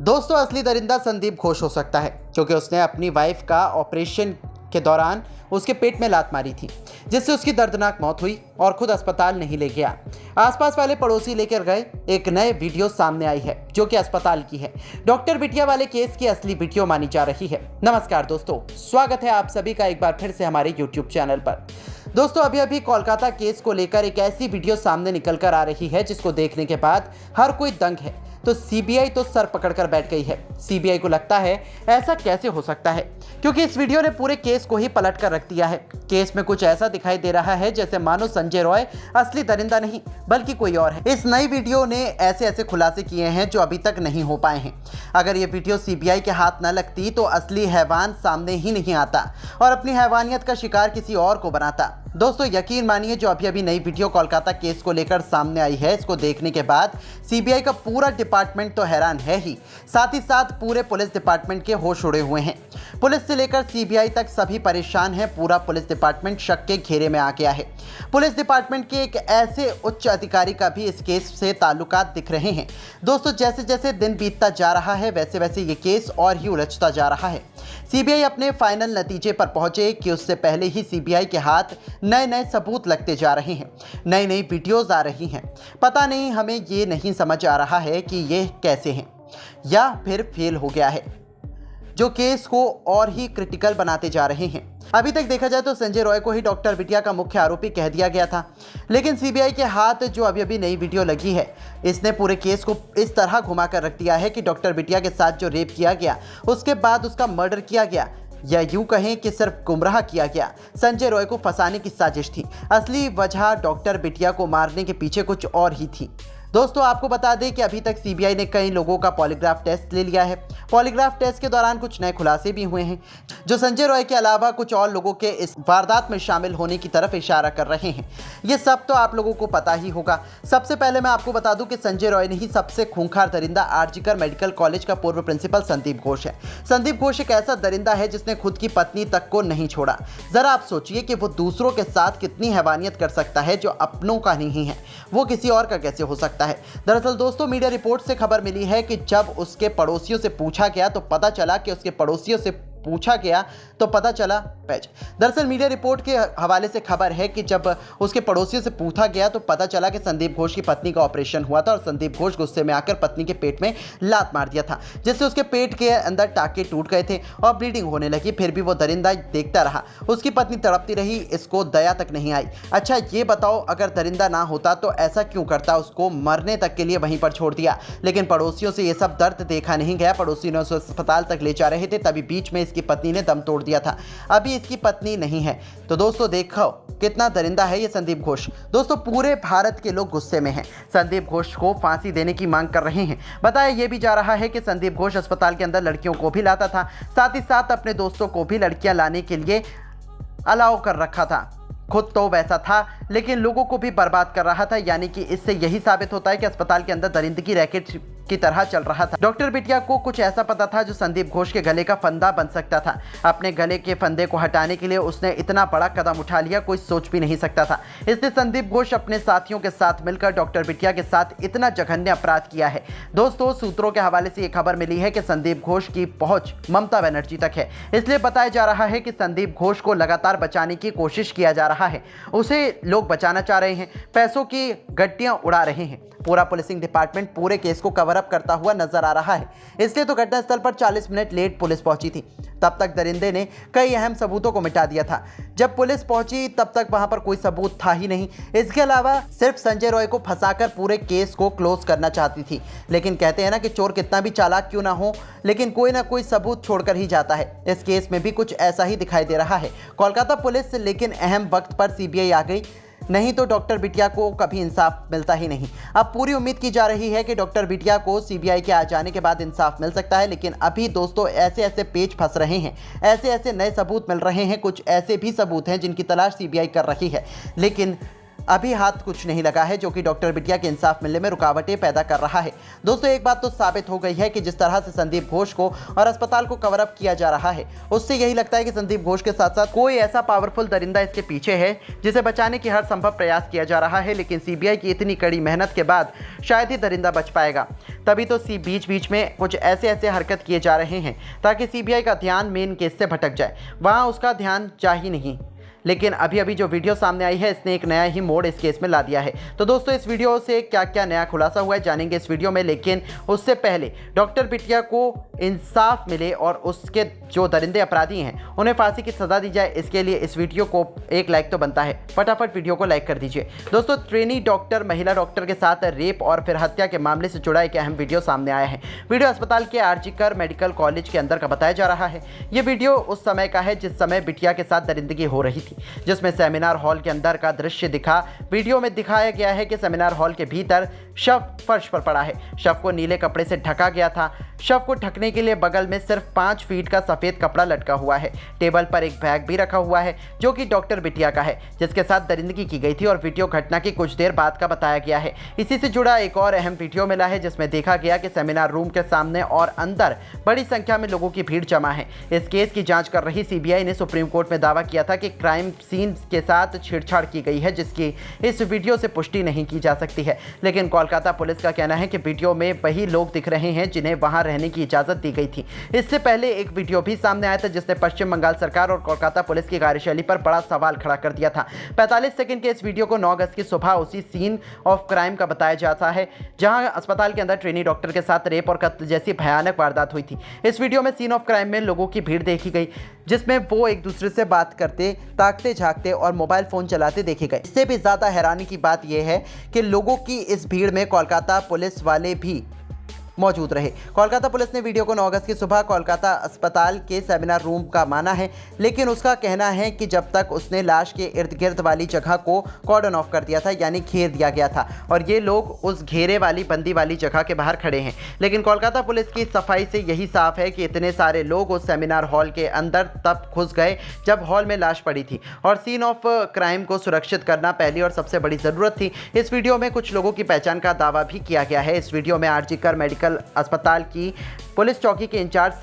दोस्तों, असली दरिंदा संदीप घोष हो सकता है क्योंकि उसने अपनी वाइफ का ऑपरेशन के दौरान उसके पेट में लात मारी थी, जिससे उसकी दर्दनाक मौत हुई और खुद अस्पताल नहीं ले गया। आसपास वाले पड़ोसी लेकर गए। एक नए वीडियो सामने आई है जो कि अस्पताल की है। डॉक्टर बिटिया वाले केस की असली वीडियो मानी जा रही है। नमस्कार दोस्तों, स्वागत है आप सभी का एक बार फिर से हमारे YouTube चैनल पर। दोस्तों, अभी कोलकाता केस को लेकर एक ऐसी वीडियो सामने निकल कर आ रही है जिसको देखने के बाद हर कोई दंग है। तो सीबीआई तो सर पकड़कर बैठ गई है। सीबीआई को लगता है ऐसा कैसे हो सकता है, क्योंकि इस वीडियो ने पूरे केस को ही पलट कर रख दिया है। केस में कुछ ऐसा दिखाई दे रहा है जैसे मानो संजय रॉय असली दरिंदा नहीं बल्कि कोई और है। इस नई वीडियो ने ऐसे खुलासे किए हैं जो अभी तक नहीं हो पाए हैं। अगर ये वीडियो सीबीआई के हाथ न लगती तो असली हैवान सामने ही नहीं आता और अपनी हैवानियत का शिकार किसी और को बनाता। दोस्तों, यकीन मानिए, जो अभी नई वीडियो कोलकाता केस को लेकर सामने आई है, इसको देखने के बाद सीबीआई का पूरा डिपार्टमेंट तो हैरान है ही, साथ ही साथ पूरे पुलिस डिपार्टमेंट के होश उड़े हुए हैं। पुलिस से लेकर सीबीआई तक सभी परेशान हैं। पूरा पुलिस डिपार्टमेंट शक के घेरे में आ गया है। पुलिस डिपार्टमेंट के एक ऐसे उच्च अधिकारी का भी इस केस से ताल्लुकात दिख रहे हैं। दोस्तों, जैसे जैसे दिन बीतता जा रहा है वैसे वैसे ये केस और ही उलझता जा रहा है। सीबीआई अपने फाइनल नतीजे पर पहुंचे कि उससे पहले ही सीबीआई के हाथ नए सबूत लगते जा रहे हैं, नई वीडियोस आ रही हैं। पता नहीं, हमें ये नहीं समझ आ रहा है कि ये कैसे हैं या फिर फेल हो गया है, जो केस को और ही क्रिटिकल बनाते जा रहे हैं। अभी तक देखा जाए तो संजय रॉय को ही डॉक्टर बिटिया का मुख्य आरोपी कह दिया गया था, लेकिन सीबीआई के हाथ जो अभी नई वीडियो लगी है, इसने पूरे केस को इस तरह घुमा कर रख दिया है कि डॉक्टर बिटिया के साथ जो रेप किया गया, उसके बाद उसका मर्डर किया गया, या यूं कहें कि सिर्फ गुमराह किया गया, संजय रॉय को फंसाने की साजिश थी। असली वजह डॉक्टर बिटिया को मारने के पीछे कुछ और ही थी। दोस्तों, आपको बता दें कि अभी तक सीबीआई ने कई लोगों का पॉलीग्राफ टेस्ट ले लिया है। पॉलीग्राफ टेस्ट के दौरान कुछ नए खुलासे भी हुए हैं जो संजय रॉय के अलावा कुछ और लोगों के इस वारदात में शामिल होने की तरफ इशारा कर रहे हैं। ये सब तो आप लोगों को पता ही होगा। सबसे पहले मैं आपको बता दूं कि संजय रॉय ने ही सबसे खूंखार दरिंदा आरजीकर मेडिकल कॉलेज का पूर्व प्रिंसिपल संदीप घोष है। संदीप घोष एक ऐसा दरिंदा है जिसने खुद की पत्नी तक को नहीं छोड़ा। जरा आप सोचिए कि वो दूसरों के साथ कितनी हैवानियत कर सकता है जो अपनों का नहीं है, वो किसी और का कैसे हो सकता है। दरअसल दोस्तों, मीडिया रिपोर्ट से खबर मिली है कि जब उसके पड़ोसियों से पूछा गया तो पता चला दरअसल मीडिया रिपोर्ट के हवाले से खबर है कि जब उसके पड़ोसियों से पूछा गया तो पता चला कि संदीप घोष की पत्नी का ऑपरेशन हुआ था और संदीप घोष गुस्से में आकर पत्नी के पेट में लात मार दिया था, जिससे उसके पेट के अंदर टाके टूट गए थे और ब्लीडिंग होने लगी। फिर भी वो दरिंदा देखता रहा, उसकी पत्नी तड़पती रही, इसको दया तक नहीं आई। अच्छा, ये बताओ, अगर दरिंदा ना होता तो ऐसा क्यों करता, उसको मरने तक के लिए वहीं पर छोड़ दिया। लेकिन पड़ोसियों से ये सब दर्द देखा नहीं गया। पड़ोसी ने उसे अस्पताल तक ले जा रहे थे, तभी बीच में इसकी पत्नी ने दम तोड़ दिया था। अभी इसकी पत्नी नहीं है। तो दोस्तों, देखो कितना दरिंदा है ये संदीप घोष। दोस्तों, पूरे भारत के लोग गुस्से में हैं। संदीप घोष को फांसी देने की मांग कर रहे हैं। बताया यह भी जा रहा है कि संदीप घोष अस्पताल के अंदर लड़कियों को भी लाता था, साथ ही साथ अपने दोस्तों को भी लड़कियां लाने के लिए अलाउ कर रखा था। खुद तो वैसा था लेकिन लोगों को भी बर्बाद कर रहा था। यानी कि इससे यही साबित होता है कि अस्पताल के अंदर दरिंदगी रैकेट की तरह चल रहा था। डॉक्टर बिटिया को कुछ ऐसा पता था जो संदीप घोष के गले का फंदा बन सकता था। अपने गले के फंदे को हटाने के लिए उसने इतना बड़ा कदम उठा लिया, कोई सोच भी नहीं सकता था। इसलिए संदीप घोष अपने साथियों के साथ मिलकर डॉक्टर बिटिया के साथ इतना जघन्य अपराध किया है। दोस्तों, सूत्रों के हवाले से ये खबर मिली है कि संदीप घोष की पहुंच ममता बनर्जी तक है। इसलिए बताया जा रहा है कि संदीप घोष को लगातार बचाने की कोशिश किया जा रहा है। उसे लोग बचाना चाह रहे हैं, पैसों की गड्डियां उड़ा रहे हैं। पूरा पुलिसिंग डिपार्टमेंट पूरे केस को कवर अप करता हुआ नजर आ रहा है। इसलिए तो घटनास्थल पर 40 मिनट लेट पुलिस पहुंची थी। तब तक दरिंदे ने कई अहम सबूतों को मिटा दिया था। जब पुलिस पहुंची तब तक वहां पर कोई सबूत था ही नहीं। इसके अलावा सिर्फ संजय रॉय को फंसाकर पूरे केस को क्लोज करना चाहती थी। लेकिन कहते हैं ना कि चोर कितना भी चालाक क्यों ना हो, लेकिन कोई ना कोई सबूत छोड़कर ही जाता है। इस केस में भी कुछ ऐसा ही दिखाई दे रहा है। कोलकाता पुलिस लेकिन अहम वक्त पर सीबीआई आ गई, नहीं तो डॉक्टर बिटिया को कभी इंसाफ मिलता ही नहीं। अब पूरी उम्मीद की जा रही है कि डॉक्टर बिटिया को सीबीआई के आ जाने के बाद इंसाफ मिल सकता है। लेकिन अभी दोस्तों, ऐसे पेच फंस रहे हैं, ऐसे नए सबूत मिल रहे हैं। कुछ ऐसे भी सबूत हैं जिनकी तलाश सीबीआई कर रही है, लेकिन अभी हाथ कुछ नहीं लगा है, जो कि डॉक्टर बिटिया के इंसाफ मिलने में रुकावटें पैदा कर रहा है। दोस्तों, एक बात तो साबित हो गई है कि जिस तरह से संदीप घोष को और अस्पताल को कवर अप किया जा रहा है, उससे यही लगता है कि संदीप घोष के साथ साथ कोई ऐसा पावरफुल दरिंदा इसके पीछे है जिसे बचाने की हर संभव प्रयास किया जा रहा है। लेकिन सीबीआई की इतनी कड़ी मेहनत के बाद शायद ही दरिंदा बच पाएगा। तभी तो बीच बीच में कुछ ऐसे हरकत किए जा रहे हैं ताकि सीबीआई का ध्यान मेन केस से भटक जाए, वहाँ उसका ध्यान जा ही नहीं। लेकिन अभी जो वीडियो सामने आई है, इसने एक नया ही मोड़ इस केस में ला दिया है। तो दोस्तों, इस वीडियो से क्या क्या नया खुलासा हुआ है जानेंगे इस वीडियो में। लेकिन उससे पहले डॉक्टर बिटिया को इंसाफ मिले और उसके जो दरिंदे अपराधी हैं उन्हें फांसी की सज़ा दी जाए, इसके लिए इस वीडियो को एक लाइक तो बनता है। फटाफट वीडियो को लाइक कर दीजिए। दोस्तों, ट्रेनी डॉक्टर महिला डॉक्टर के साथ रेप और फिर हत्या के मामले से जुड़ा एक अहम वीडियो सामने आया है। वीडियो अस्पताल के आरजीकर मेडिकल कॉलेज के अंदर का बताया जा रहा है। ये वीडियो उस समय का है जिस समय बिटिया के साथ दरिंदगी हो रही थी, जिसमें सेमिनार हॉल के अंदर का दृश्य दिखा। वीडियो में दिखाया गया है कि सेमिनार हॉल के भीतर शव फर्श पर पड़ा है। शव को नीले कपड़े से ढका गया था। शव को ढकने के लिए बगल में सिर्फ 5 फीट का सफ़ेद कपड़ा लटका हुआ है। टेबल पर एक बैग भी रखा हुआ है जो कि डॉक्टर बिटिया का है, जिसके साथ दरिंदगी की गई थी। और वीडियो घटना की कुछ देर बाद का बताया गया है। इसी से जुड़ा एक और अहम वीडियो मिला है जिसमें देखा गया कि सेमिनार रूम के सामने और अंदर बड़ी संख्या में लोगों की भीड़ जमा है। इस केस की जांच कर रही सीबीआई ने सुप्रीम कोर्ट में दावा किया था कि क्राइम सीन के साथ छेड़छाड़ की गई है, जिसकी इस वीडियो से पुष्टि नहीं की जा सकती है। लेकिन कोलकाता पुलिस का कहना है कि वीडियो में वही लोग दिख रहे हैं जिन्हें वहां रहने की इजाजत दी गई थी। इससे पहले एक वीडियो भी सामने आया था जिसने पश्चिम बंगाल सरकार और कोलकाता पुलिस की कार्यशैली पर बड़ा सवाल खड़ा कर दिया था। 45 सेकंड के इस वीडियो को 9 अगस्त की सुबह उसी सीन ऑफ क्राइम का बताया जाता है जहां अस्पताल के अंदर ट्रेनी डॉक्टर के साथ रेप और कत्ल जैसी भयानक वारदात हुई थी। इस वीडियो में सीन ऑफ क्राइम में लोगों की भीड़ देखी गई, जिसमें वो एक दूसरे से बात करते, ताकते झांकते और मोबाइल फोन चलाते देखे गए। इससे भी ज़्यादा हैरानी की बात यह है कि लोगों की इस भीड़ में कोलकाता पुलिस वाले भी मौजूद रहे। कोलकाता पुलिस ने वीडियो को 9 अगस्त की सुबह कोलकाता अस्पताल के सेमिनार रूम का माना है, लेकिन उसका कहना है कि जब तक उसने लाश के इर्द गिर्द वाली जगह को कॉर्डन ऑफ कर दिया था, यानी घेर दिया गया था, और ये लोग उस घेरे वाली बंदी वाली जगह के बाहर खड़े हैं। लेकिन कोलकाता पुलिस की सफाई से यही साफ है कि इतने सारे लोग उस सेमिनार हॉल के अंदर तब घुस गए जब हॉल में लाश पड़ी थी, और सीन ऑफ क्राइम को सुरक्षित करना पहली और सबसे बड़ी ज़रूरत थी। इस वीडियो में कुछ लोगों की पहचान का दावा भी किया गया है। इस वीडियो में आरजीकर मेडिकल अस्पताल की पुलिस चौकी के इंचार्ज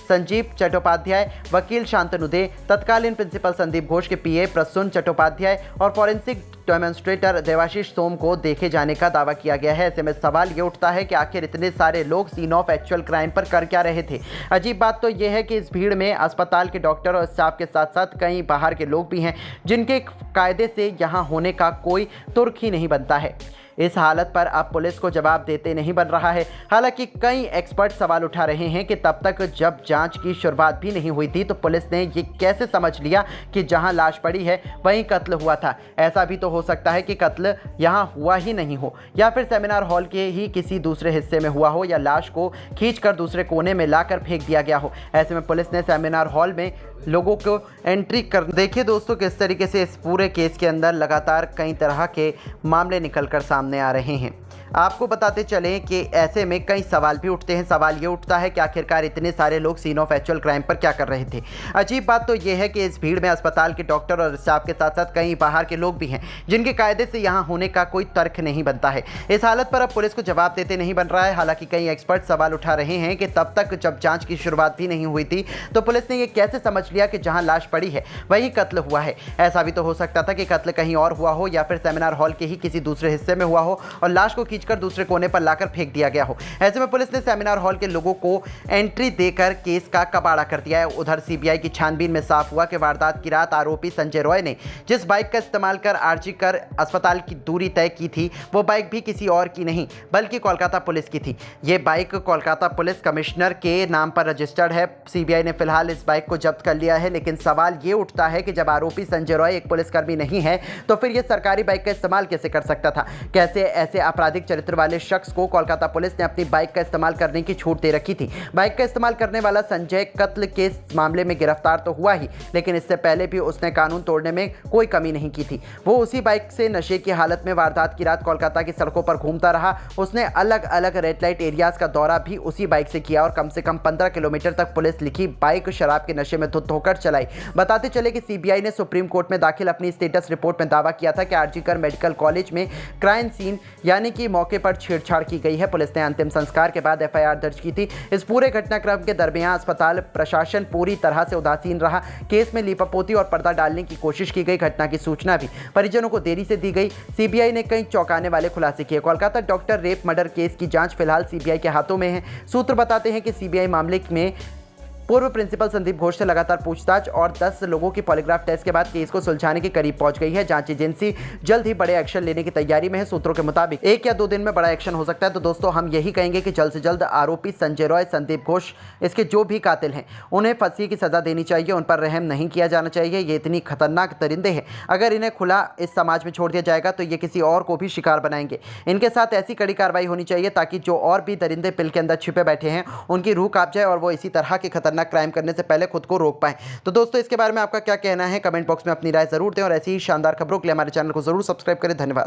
संजीव चट्टोपाध्याय, वकील शांतनु दे, तत्कालीन प्रिंसिपल संदीप घोष के पीए प्रसून चट्टोपाध्याय और फॉरेंसिक डेमोन्स्ट्रेटर देवाशीष सोम को देखे जाने का दावा किया गया है। ऐसे में सवाल ये उठता है कि आखिर इतने सारे लोग सीन ऑफ एक्चुअल क्राइम पर कर क्या रहे थे। अजीब बात तो यह है कि इस भीड़ में अस्पताल के डॉक्टर और स्टाफ के साथ साथ कई बाहर के लोग भी हैं जिनके कायदे से यहाँ होने का कोई तुर्क ही नहीं बनता है। इस हालत पर अब पुलिस को जवाब देते नहीं बन रहा है। हालांकि कई एक्सपर्ट सवाल उठा रहे हैं कि तब तक जब जांच की शुरुआत भी नहीं हुई थी तो पुलिस ने ये कैसे समझ लिया कि जहां लाश पड़ी है वहीं कत्ल हुआ था। ऐसा भी तो हो सकता है कि कत्ल यहां हुआ ही नहीं हो, या फिर सेमिनार हॉल के ही किसी दूसरे हिस्से में हुआ हो, या लाश को खींचकर दूसरे कोने में लाकर फेंक दिया गया हो। ऐसे में पुलिस ने सेमिनार हॉल में लोगों को एंट्री कर देखिए दोस्तों किस तरीके से इस पूरे केस के अंदर लगातार कई तरह के मामले निकलकर सामने आ रहे हैं। आपको बताते चलें कि ऐसे में कई सवाल भी उठते हैं। सवाल ये उठता है कि आखिरकार इतने सारे लोग सीन ऑफ एक्चुअल क्राइम पर क्या कर रहे थे। अजीब बात तो ये है कि इस भीड़ में अस्पताल के डॉक्टर और स्टाफ के साथ साथ कई बाहर के लोग भी हैं जिनके कायदे से यहाँ होने का कोई तर्क नहीं बनता है। इस हालत पर अब पुलिस को जवाब देते नहीं बन रहा है। हालांकि कई एक्सपर्ट सवाल उठा रहे हैं कि तब तक जब जाँच की शुरुआत भी नहीं हुई थी तो पुलिस ने ये कैसे समझ लिया कि जहाँ लाश पड़ी है वहीं कत्ल हुआ है। ऐसा भी तो हो सकता था कि कत्ल कहीं और हुआ हो, या फिर सेमिनार हॉल के ही किसी दूसरे हिस्से में हुआ हो और लाश को खींचकर दूसरे कोने पर लाकर फेंक दिया गया हो। ऐसे में पुलिस ने सेमिनार हॉल के लोगों को एंट्री देकर केस का कबाड़ा कर दिया है। उधर सीबीआई की छानबीन में साफ हुआ कि वारदात की रात आरोपी संजय रॉय ने जिस बाइक का इस्तेमाल कर आरजीकर अस्पताल की दूरी तय की थी वो बाइक भी किसी और की नहीं बल्कि कोलकाता पुलिस की थी। ये बाइक कोलकाता पुलिस कमिश्नर के नाम पर रजिस्टर्ड है। सीबीआई ने फिलहाल इस बाइक को जब्त कर लिया है, लेकिन सवाल ये उठता है कि जब आरोपी संजय रॉय एक पुलिसकर्मी नहीं है तो फिर ये सरकारी बाइक का इस्तेमाल कैसे कर सकता था। कैसे ऐसे अपराधी आपराधिक चरित्र वाले शख्स को कोलकाता पुलिस ने अपनी बाइक का इस्तेमाल करने की छूट दे रखी थी। बाइक का इस्तेमाल करने वाला संजय कत्ल के मामले में गिरफ्तार तो हुआ ही, लेकिन इससे पहले भी उसने कानून तोड़ने में कोई कमी नहीं की थी। वो उसी बाइक से नशे की हालत में वारदात की रात कोलकाता की सड़कों पर घूमता रहा। उसने अलग अलग रेड लाइट एरियाज का दौरा भी उसी बाइक से किया और कम से कम 15 किलोमीटर तक पुलिस लिखी बाइक शराब के नशे में धुत होकर चलाई। बताते चले कि सीबीआई ने सुप्रीम कोर्ट में दाखिल अपनी स्टेटस रिपोर्ट में दावा किया था कि आरजीकर मेडिकल कॉलेज में क्राइम सीन यानी कि मौके पर छेड़छाड़ की गई है। पुलिस ने अंतिम संस्कार के बाद एफआईआर दर्ज की थी। इस पूरे घटनाक्रम के दरमियान अस्पताल प्रशासन पूरी तरह से उदासीन रहा। केस में लीपापोती और पर्दा डालने की कोशिश की गई। घटना की सूचना भी परिजनों को देरी से दी गई। सीबीआई ने कई चौंकाने वाले खुलासे किए। Kolkata doctor rape murder case की जांच फिलहाल सीबीआई के हाथों में है। सूत्र बताते हैं कि सीबीआई मामले में पूर्व प्रिंसिपल संदीप घोष से लगातार पूछताछ और 10 लोगों की पॉलीग्राफ टेस्ट के बाद केस को सुलझाने के करीब पहुंच गई है। जांच एजेंसी जल्द ही बड़े एक्शन लेने की तैयारी में है। सूत्रों के मुताबिक 1 या 2 दिन में बड़ा एक्शन हो सकता है। तो दोस्तों, हम यही कहेंगे कि जल्द से जल्द आरोपी संजय रॉय, संदीप घोष, इसके जो भी कातिल हैं, उन्हें फांसी की सजा देनी चाहिए। उन पर रहम नहीं किया जाना चाहिए। ये इतनी खतरनाक दरिंदे हैं, अगर इन्हें खुला इस समाज में छोड़ दिया जाएगा तो ये किसी और को भी शिकार बनाएंगे। इनके साथ ऐसी कड़ी कार्रवाई होनी चाहिए ताकि जो और भी दरिंदे पिल के अंदर छिपे बैठे हैं, उनकी रूह कांप जाए और वो इसी तरह के खतरनाक क्राइम करने से खुद को रोक पाएं। तो दोस्तों, इसके बारे में आपका क्या कहना है? कमेंट बॉक्स में अपनी राय जरूर दें और ऐसी ही शानदार खबरों के लिए हमारे चैनल को जरूर सब्सक्राइब करें। धन्यवाद।